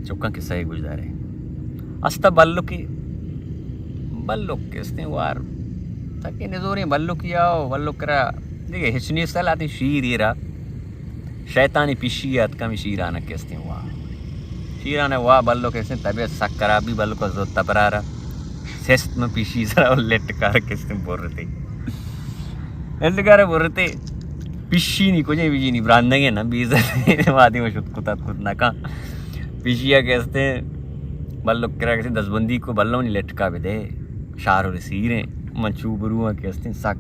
चौका किस्सा गुजदारे अस्ता बल्लुक किसने वार तक निजोरे बल्लुक याओ बल्लुक करा देखिए हिचनी सल आती शीर येरा शैतानी पिशियात कमी शीराना किसने वाह शीराना वाह बल्लो कैसे तबीयत सक खराबी बल्लो को जो तबरारा सेस्ट में पिशी सरा लेट कार किसने बोल रहे थे एल्डगारे बोल रहे थे पिशी नहीं कुछ भी नहीं ब्रांडेंगे ना बीज वादी में शुद्ध कुत्ता खुद ना का पिशिया कैसे बल्लो करा कैसे दसबंदी को बल्लो नहीं लटका भी दे शार और सीरे मंचू बरुआ कैसे सक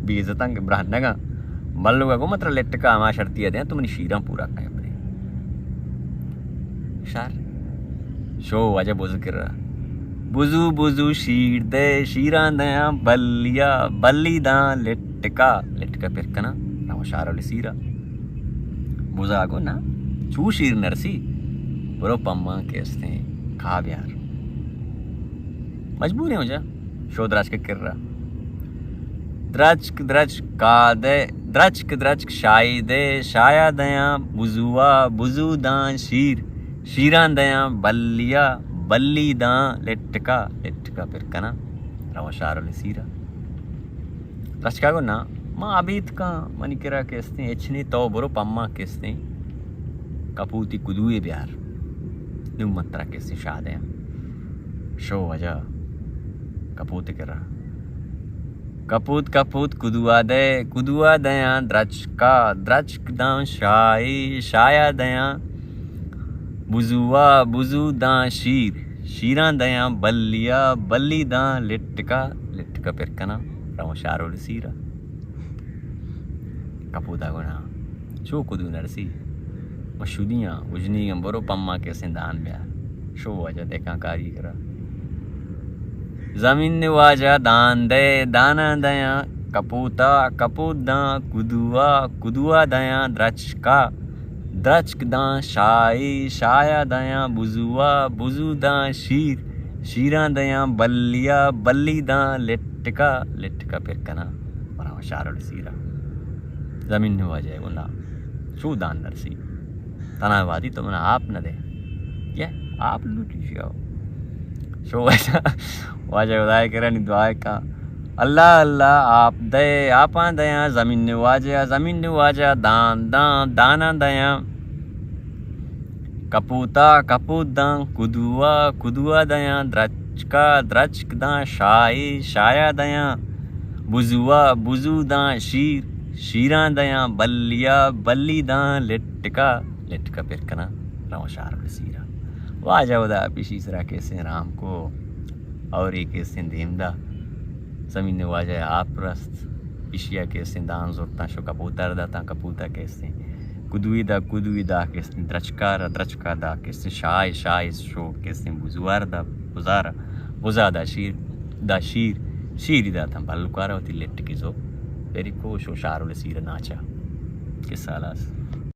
बीजता के ब्रांडेंगा बल्लो का को मतलब लटका हमारा शर्तिया दे तुमने शीरा पूरा खाए अपने शार शो वजह बुझ कर रहा बुझू बुझू शीर दे शीरा दया बलिया बली दा लटका फिर कना ना वो शार वाले सीरा बुझा को ना चू शीर नरसी बरो पम्मा कैसे खा यार मजबूर है मुझे शो द्राज के कर रहा द्रच का दे द्रच शाई दे शाया दया बुजुआ बुजू दां शीरा दया बलिया बल्ली दां लटका फिर कना रवा शार वाले सीरा द्रच का को ना माँ अबीत का मनी किरा कैसे एचने तो बरो पम्मा कैसे कपूती कुदुए बिहार न्यू मंत्रा कैसे शादे शो वजह कपूत कर रहा कपूत कुदुआ दया द्रच दां शाया दया बुजुआ बुजू दां शीरा दया बलिया बल्ली दां लटका फिर कना रवा शारो सीरा कपूता गुना शो कुदू नरसी मशुदियाँ उजनी बरो पम्मा के सिंदान ब्या शो वजह देखा कारी करा जमीन वाजा दान दे दाना दया कपूत दा कुदुआ दया द्रच दा शाया दया बुजुआ बुजू दा शीरा दया बलिया बल्ली दा लटका फिर कना बरा शार सीरा जमीन वाजा बोला शू दान नरसी तनावादी तो मैंने आप न दे ये आप लूटी शो वाजा उदाय करा नि दुआ का अल्लाह आप दे आपा दया जमीन वाजा दाना दया कपूत दा कुदुआ दया द्रच दा शाया दया बुजू दा शीरा दया बलिया बल्ली दा लटका फिर कना रवा शार सीरा वाजा उदा पिशीसरा कैसे राम को और एक कैसे देमदा जमीन वाजा आप रस्त पिशिया कैसे दान जोरता शो कपूता कैसे कुदुईदा कैसे द्रचका दा कैसे शाय शो कैसे बुजुआर शीर दा था बल्लुकारा होती लेट की जो वेरी को शो शार सीरा नाचा किस सालास